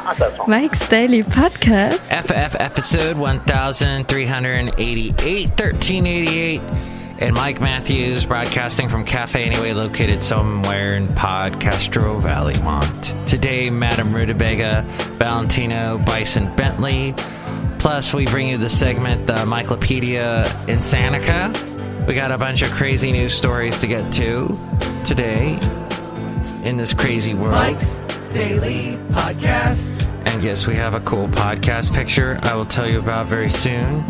Mike's Daily Podcast. FF episode 1388, and Mike Matthews broadcasting from Cafe Anyway, located somewhere in Podcastro Valley, Mont. Today, Madame Rootabega, Valentino, Bison Bentley. Plus, we bring you the segment, the MIKELOPEDIA INSANICA. We got a bunch of crazy news stories to get to today in this crazy world. Mike's Daily Podcast. And yes, we have a cool podcast picture I will tell you about very soon.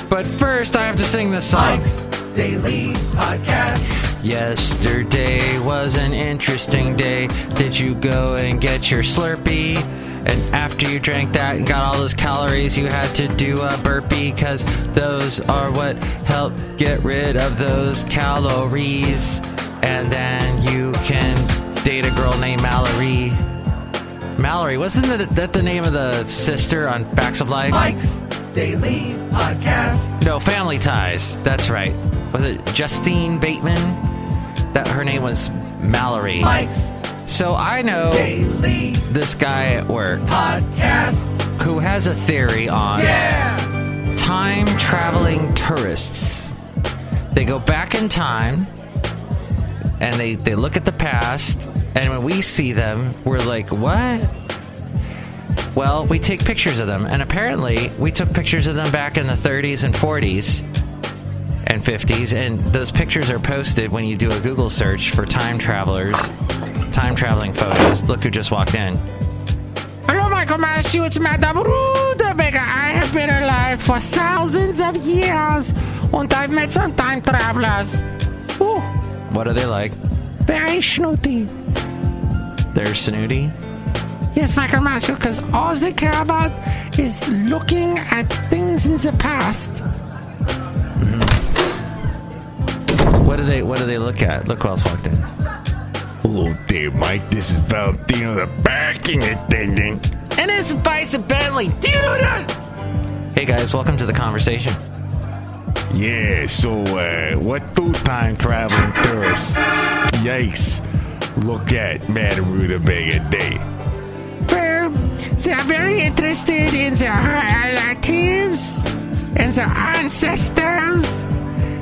But first, I have to sing this song. Mike's Daily Podcast. Yesterday was an interesting day. Did you go and get your Slurpee? And after you drank that and got all those calories, you had to do a burpee, because those are what help get rid of those calories. And then you can date a girl named Mallory. Mallory, wasn't that the name of the sister on Facts of Life? Mike's Daily Podcast. No, Family Ties. That's right. Was it Justine Bateman? That her name was Mallory. Mike's So I know Daily this guy at work Podcast. who has a theory on time-traveling tourists. They go back in time, and they look at the past, and when we see them, we're like, what? Well, we take pictures of them, and apparently we took pictures of them back in the 30s and 40s and 50s, and those pictures are posted when you do a Google search for time traveling photos. Look who just walked in. Hello, Michael Matthews. It's Madame Rootabega. I have been alive for thousands of years, and I've met some time travelers. Ooh, What are they like? very snooty. They're snooty? Yes, Michael Matthews, because all they care about is looking at things in the past. What do they look at? Look who else walked in. Hello there, Mike. This is Valentino, the parking attendant. And it's Bison Bentley. Do you know that? Hey guys, welcome to the conversation. Yeah, so what do time traveling tourists, yikes, look at Madame Rootabega Day? Well, they are very interested in their relatives and their ancestors,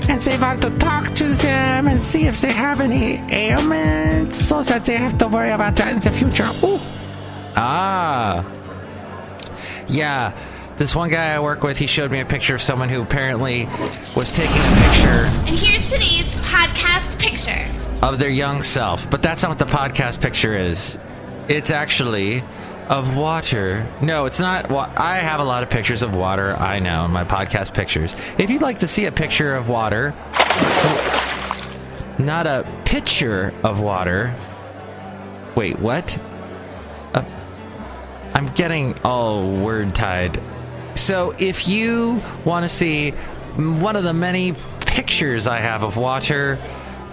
and they want to talk to them and see if they have any ailments, so that they have to worry about that in the future. Ooh. Ah. Yeah. This one guy I work with, he showed me a picture of someone who apparently was taking a picture And here's today's podcast picture. of their young self. But that's not what the podcast picture is. It's actually of water. No, it's not. I have a lot of pictures of water, I know, in my podcast pictures. If you'd like to see a picture of water, not a picture of water. Wait, what? I'm getting all word-tied. So if you want to see one of the many pictures I have of water,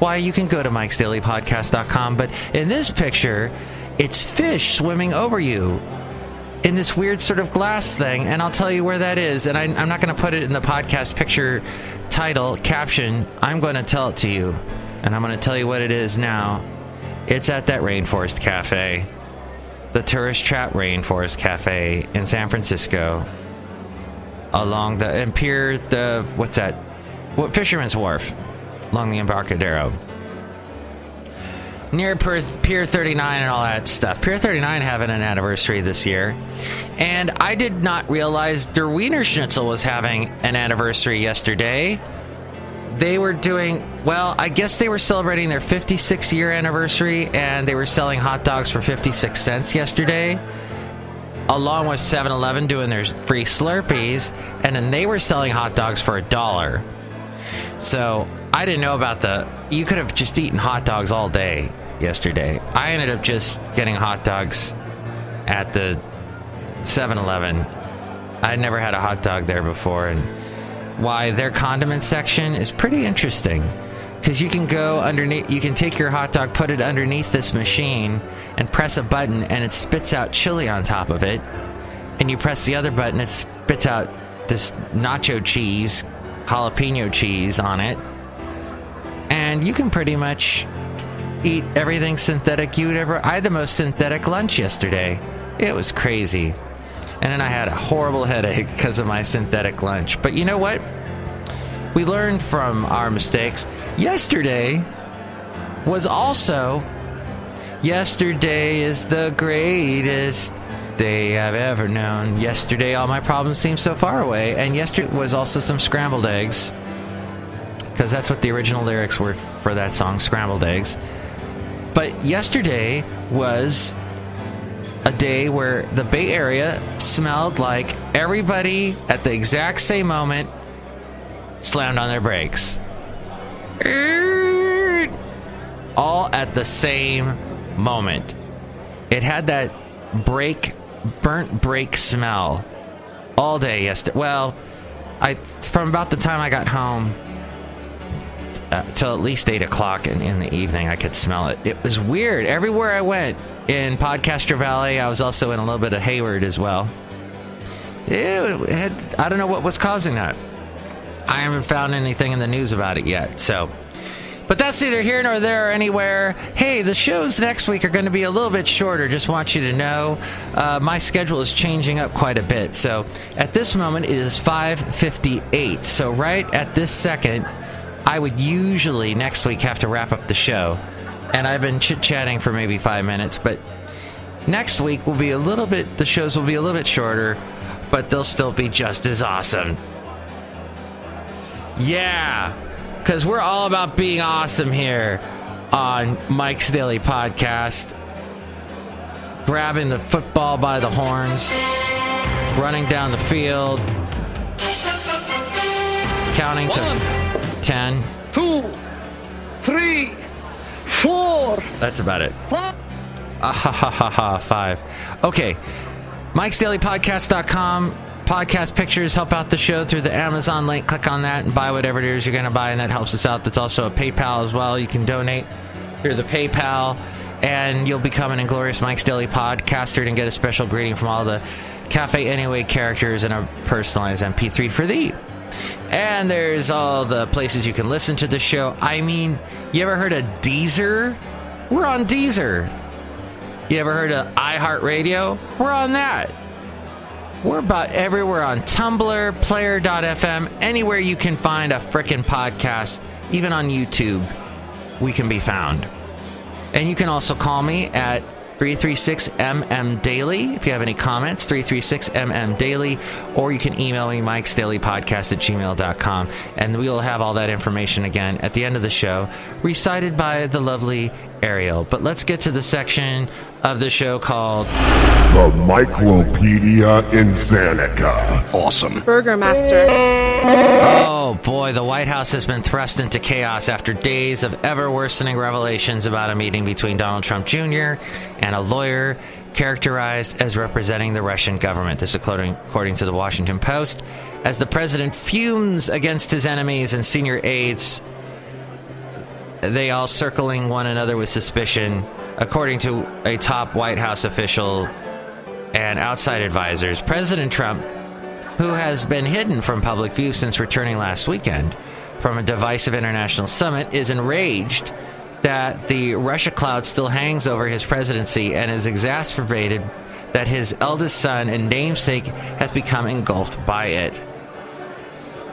why, you can go to MIKES-DAILY-PODCAST.com. But in this picture, it's fish swimming over you in this weird sort of glass thing, and I'll tell you where that is. And I'm not going to put it in the podcast picture title, caption. I'm going to tell it to you, and I'm going to tell you what it is now. It's at that Rainforest Cafe, the Tourist Trap Rainforest Cafe in San Francisco, along the Pier, what's that? What, Fisherman's Wharf, along the Embarcadero, near Pier 39 and all that stuff. Pier 39 having an anniversary this year, and I did not realize Der Wiener Schnitzel was having an anniversary yesterday. They were doing, well, I guess they were celebrating their 56-year anniversary, and they were selling hot dogs for 56 cents yesterday, along with 7-Eleven doing their free Slurpees, and then they were selling hot dogs for $1. So I didn't know about you could have just eaten hot dogs all day yesterday. I ended up just getting hot dogs at the 7-Eleven. I'd never had a hot dog there before, and why, their condiment section is pretty interesting, because you can go underneath, you can take your hot dog, put it underneath this machine, and press a button, and it spits out chili on top of it, and you press the other button, it spits out this nacho cheese, jalapeno cheese on it, and you can pretty much eat everything synthetic you would ever. I had the most synthetic lunch yesterday. It was crazy. And then I had a horrible headache because of my synthetic lunch. But you know what? We learned from our mistakes. Yesterday was also... Yesterday is the greatest day I've ever known. Yesterday, all my problems seem so far away. And yesterday was also some scrambled eggs. Because that's what the original lyrics were for that song, Scrambled Eggs. But yesterday was a day where the Bay Area smelled like everybody at the exact same moment slammed on their brakes. All at the same moment. It had that burnt brake smell all day yesterday. Well, from about the time I got home till at least 8 o'clock in the evening, I could smell it. It was weird. Everywhere I went in Podcaster Valley, I was also in a little bit of Hayward as well. I don't know what was causing that. I haven't found anything in the news about it yet. But that's neither here nor there or anywhere. Hey, the shows next week are going to be a little bit shorter. Just want you to know my schedule is changing up quite a bit. So at this moment, it is 5:58. So right at this second, I would usually next week have to wrap up the show. And I've been chit-chatting for maybe 5 minutes. But next week will be the shows will be a little bit shorter, but they'll still be just as awesome. Yeah, because we're all about being awesome here on Mike's Daily Podcast. Grabbing the football by the horns, running down the field, counting to 10. 2, 3, 4. That's about it. 5. Okay. MIKEs-DAILY-PODCAST.com. Podcast pictures help out the show through the Amazon link. Click on that and buy whatever it is you're going to buy, and that helps us out. That's also a PayPal as well. You can donate through the PayPal, and you'll become an Inglorious Mike's Daily Podcaster and get a special greeting from all the Cafe Anyway characters and a personalized MP3 for thee. And there's all the places you can listen to the show. I mean, you ever heard of Deezer? We're on Deezer. You ever heard of iHeartRadio? We're on that. We're about everywhere on Tumblr, Player.fm, anywhere you can find a frickin' podcast, even on YouTube, we can be found. And you can also call me at 336-MM-DAILY if you have any comments, 336-MM-DAILY, or you can email me, mikesdailypodcast@gmail.com, and we will have all that information again at the end of the show, recited by the lovely Ariel. But let's get to the section of the show called The MIKELOPEDIA INSANICA. Awesome. Burger Master. Oh boy, the White House has been thrust into chaos after days of ever-worsening revelations about a meeting between Donald Trump Jr. and a lawyer characterized as representing the Russian government. This according to the Washington Post. As the president fumes against his enemies and senior aides, they all circling one another with suspicion. According to a top White House official and outside advisors, President Trump, who has been hidden from public view since returning last weekend from a divisive international summit, is enraged that the Russia cloud still hangs over his presidency and is exacerbated that his eldest son and namesake has become engulfed by it.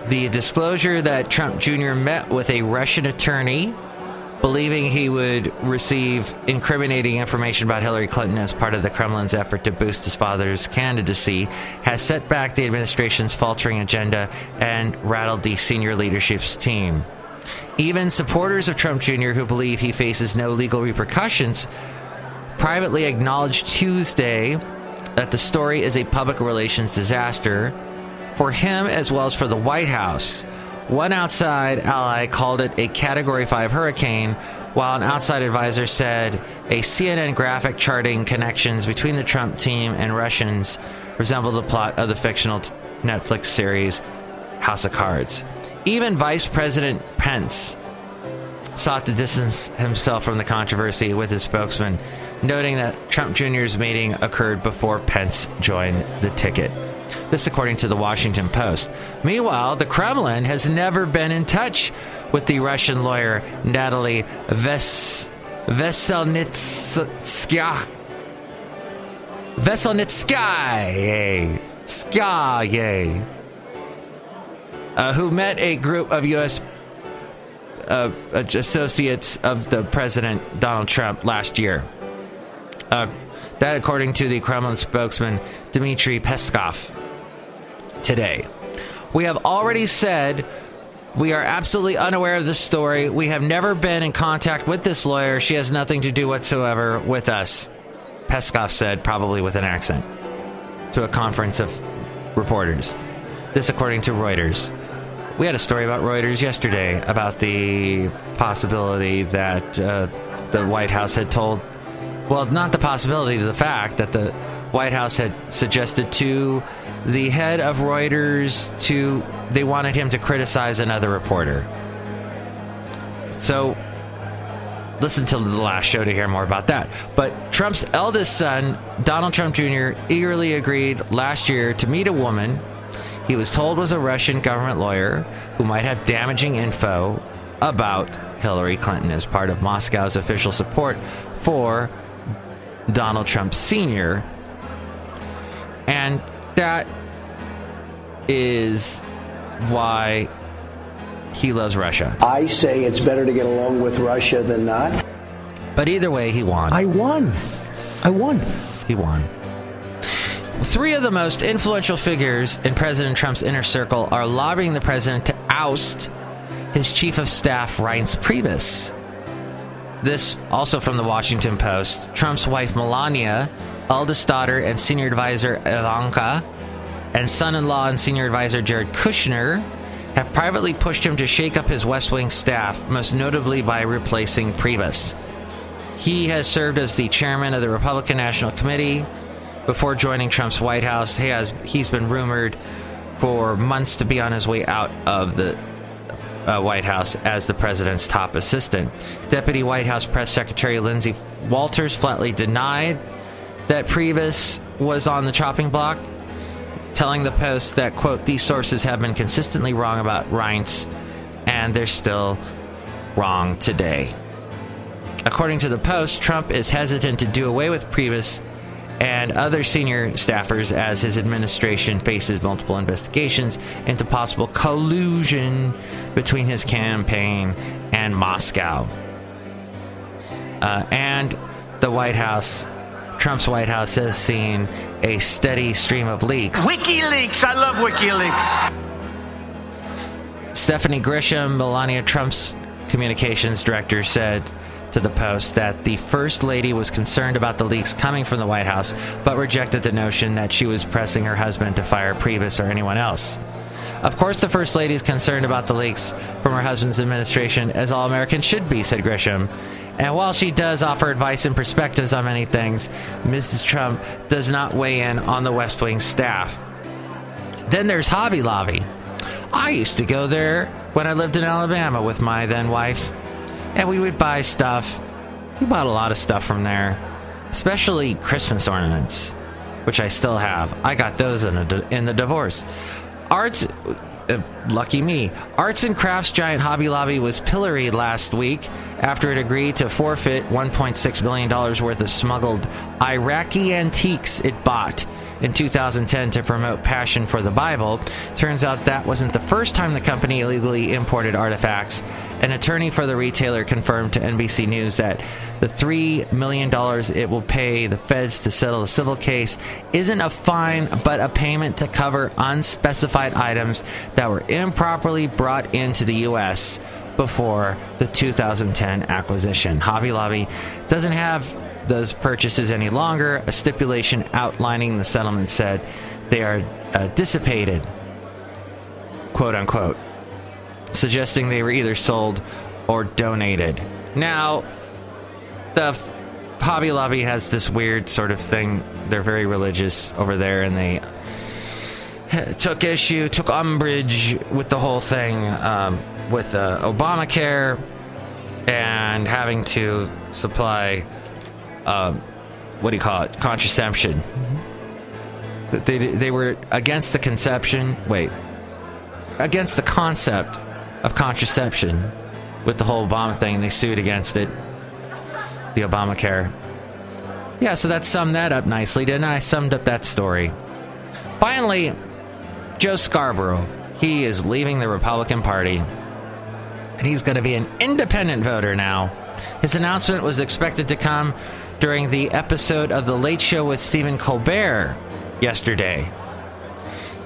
The disclosure that Trump Jr. met with a Russian attorney, believing he would receive incriminating information about Hillary Clinton as part of the Kremlin's effort to boost his father's candidacy, has set back the administration's faltering agenda and rattled the senior leadership's team. Even supporters of Trump Jr., who believe he faces no legal repercussions, privately acknowledged Tuesday that the story is a public relations disaster for him as well as for the White House. One outside ally called it a Category 5 hurricane, while an outside advisor said a CNN graphic charting connections between the Trump team and Russians resembled the plot of the fictional Netflix series House of Cards. Even Vice President Pence sought to distance himself from the controversy with his spokesman, noting that Trump Jr.'s meeting occurred before Pence joined the ticket. This according to the Washington Post. Meanwhile, the Kremlin has never been in touch with the Russian lawyer Natalie Veselnitskaya. Veselnitskaya, who met a group of U.S. Associates of the President Donald Trump last year. That according to the Kremlin spokesman Dmitry Peskov today. We have already said we are absolutely unaware of this story. We have never been in contact with this lawyer. She has nothing to do whatsoever with us, Peskov said, probably with an accent, to a conference of reporters. This according to Reuters. We had a story about Reuters yesterday about the possibility that the White House had told, well, not the possibility, the fact that the White House had suggested to the head of Reuters they wanted him to criticize another reporter. So listen to the last show to hear more about that. But Trump's eldest son, Donald Trump Jr., eagerly agreed last year to meet a woman he was told was a Russian government lawyer who might have damaging info about Hillary Clinton as part of Moscow's official support for Donald Trump Sr. And that is why he loves Russia. I say it's better to get along with Russia than not. But either way, he won. I won. He won. Three of the most influential figures in President Trump's inner circle are lobbying the president to oust his chief of staff, Reince Priebus. This also from the Washington Post. Trump's wife, Melania, eldest daughter and senior advisor, Ivanka, and son-in-law and senior advisor, Jared Kushner, have privately pushed him to shake up his West Wing staff, most notably by replacing Priebus. He has served as the chairman of the Republican National Committee before joining Trump's White House. He's been rumored for months to be on his way out of the White House as the president's top assistant. Deputy White House Press Secretary Lindsay Walters flatly denied that Priebus was on the chopping block, telling the Post that, quote, these sources have been consistently wrong about Reince, and they're still wrong today. According to the Post, Trump is hesitant to do away with Priebus and other senior staffers as his administration faces multiple investigations into possible collusion between his campaign and Moscow. And the White House, Trump's White House, has seen a steady stream of leaks. WikiLeaks! I love WikiLeaks! Stephanie Grisham, Melania Trump's communications director, said to the Post that the First Lady was concerned about the leaks coming from the White House, but rejected the notion that she was pressing her husband to fire Priebus or anyone else. Of course, the First Lady is concerned about the leaks from her husband's administration, as all Americans should be, said Grisham. And while she does offer advice and perspectives on many things, Mrs. Trump does not weigh in on the West Wing staff. Then there's Hobby Lobby. I used to go there when I lived in Alabama with my then wife, and we would buy stuff. We bought a lot of stuff from there, especially Christmas ornaments, which I still have. I got those in the divorce. Lucky me. Arts and crafts giant Hobby Lobby was pilloried last week after it agreed to forfeit $1.6 million worth of smuggled Iraqi antiques it bought in 2010 to promote passion for the Bible. Turns out that wasn't the first time the company illegally imported artifacts. An attorney for the retailer confirmed to NBC News that the $3 million it will pay the feds to settle the civil case isn't a fine, but a payment to cover unspecified items that were improperly brought into the U.S. before the 2010 acquisition. Hobby Lobby doesn't have those purchases any longer. A stipulation outlining the settlement said they are dissipated, quote unquote, suggesting they were either sold or donated. Now, the Hobby Lobby has this weird sort of thing. They're very religious over there, and they took umbrage with the whole thing with Obamacare and having to supply contraception. They were against the against the concept of contraception with the whole Obama thing. They sued against it, the Obamacare. Yeah, so that summed that up nicely, didn't I? I summed up that story. Finally, Joe Scarborough. He is leaving the Republican Party, and he's going to be an independent voter now. His announcement was expected to come during the episode of The Late Show with Stephen Colbert yesterday.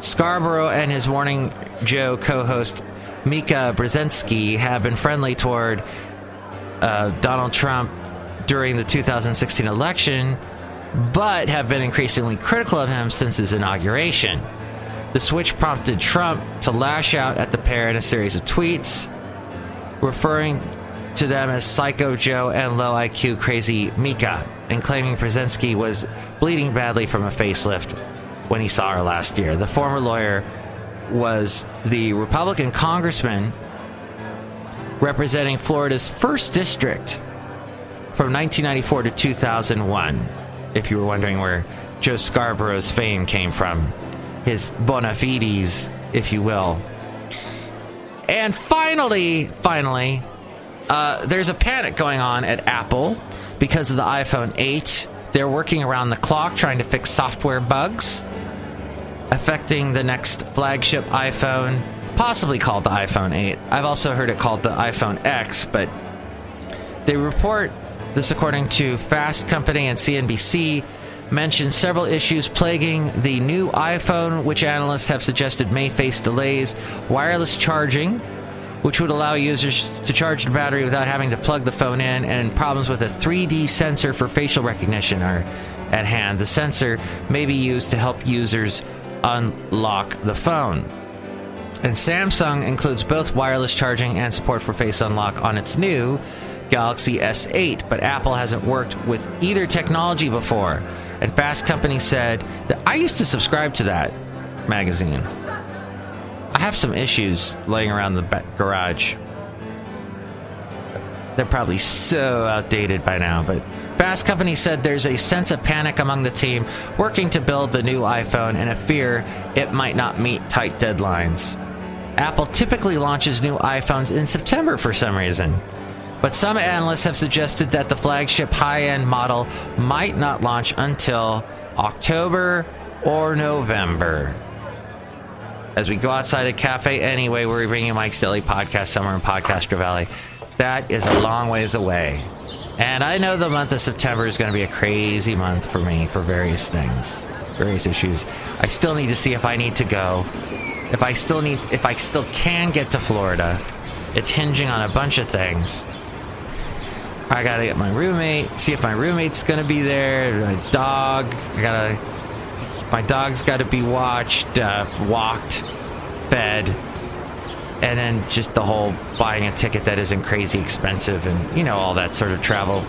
Scarborough and his Morning Joe co-host Mika Brzezinski have been friendly toward Donald Trump during the 2016 election, but have been increasingly critical of him since his inauguration. The switch prompted Trump to lash out at the pair in a series of tweets, referring to them as Psycho Joe and Low IQ Crazy Mika, and claiming Brzezinski was bleeding badly from a facelift when he saw her last year. The former lawyer was the Republican congressman representing Florida's 1st district from 1994 to 2001, if you were wondering where Joe Scarborough's fame came from. His bona fides, if you will. And finally, there's a panic going on at Apple because of the iPhone 8. They're working around the clock trying to fix software bugs affecting the next flagship iPhone, possibly called the iPhone 8. I've also heard it called the iPhone X, but they report this according to Fast Company and CNBC, mentioned several issues plaguing the new iPhone, which analysts have suggested may face delays, wireless charging, which would allow users to charge the battery without having to plug the phone in, and problems with a 3D sensor for facial recognition are at hand. The sensor may be used to help users unlock the phone. And Samsung includes both wireless charging and support for Face Unlock on its new Galaxy S8, but Apple hasn't worked with either technology before. And Fast Company said that I used to subscribe to that magazine. I have some issues laying around the garage. They're probably so outdated by now, but Fast Company said there's a sense of panic among the team working to build the new iPhone and a fear it might not meet tight deadlines. Apple typically launches new iPhones in September for some reason, but some analysts have suggested that the flagship high-end model might not launch until October or November. As we go outside a cafe anyway, we're bringing Mike's Daily Podcast somewhere in Podcaster Valley. That is a long ways away. And I know the month of September is going to be a crazy month for me for various things, various issues. I still need to see if I need to go. If I still can get to Florida. It's hinging on a bunch of things. I got to get my roommate, see if my roommate's going to be there, my dog. My dog's got to be watched, walked, fed, and then just the whole buying a ticket that isn't crazy expensive and, you know, all that sort of travel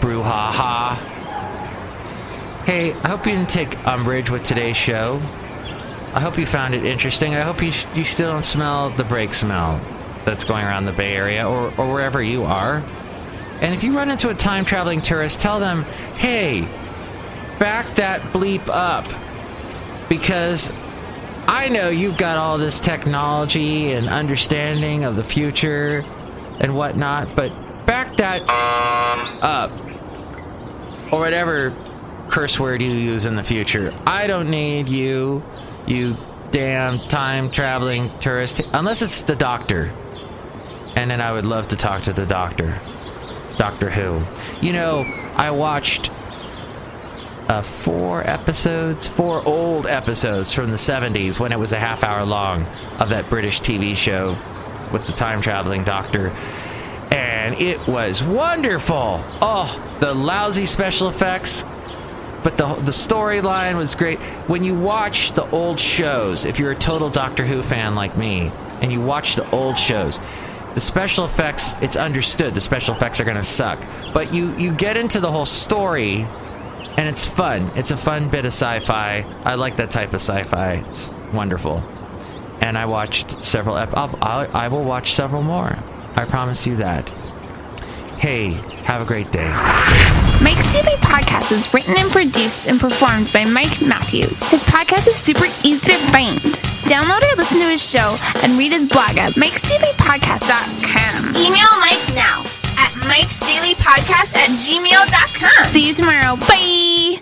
brouhaha. Hey, I hope you didn't take umbrage with today's show. I hope you found it interesting. I hope you still don't smell the brake smell that's going around the Bay Area or wherever you are. And if you run into a time-traveling tourist, tell them, hey, back that bleep up, because I know you've got all this technology and understanding of the future and whatnot, but back that up, or whatever curse word you use in the future. I don't need you damn time-traveling tourist, unless it's the doctor. And then I would love to talk to the doctor. Doctor Who. You know, I watched 4 old episodes from the 70s when it was a half hour long of that British TV show with the time-traveling doctor. And it was wonderful. Oh, the lousy special effects, but the storyline was great. When you watch the old shows, if you're a total Doctor Who fan like me, and you watch the old shows, the special effects, it's understood the special effects are going to suck. But you get into the whole story, and it's fun. It's a fun bit of sci-fi. I like that type of sci-fi. It's wonderful. And I watched several I will watch several more. I promise you that. Hey, have a great day. Mike's Daily Podcast is written and produced and performed by Mike Matthews. His podcast is super easy to find. Download or listen to his show and read his blog at MIKES-DAILY-PODCAST.com. Email Mike now at MIKES-DAILY-PODCAST at gmail.com. See you tomorrow. Bye.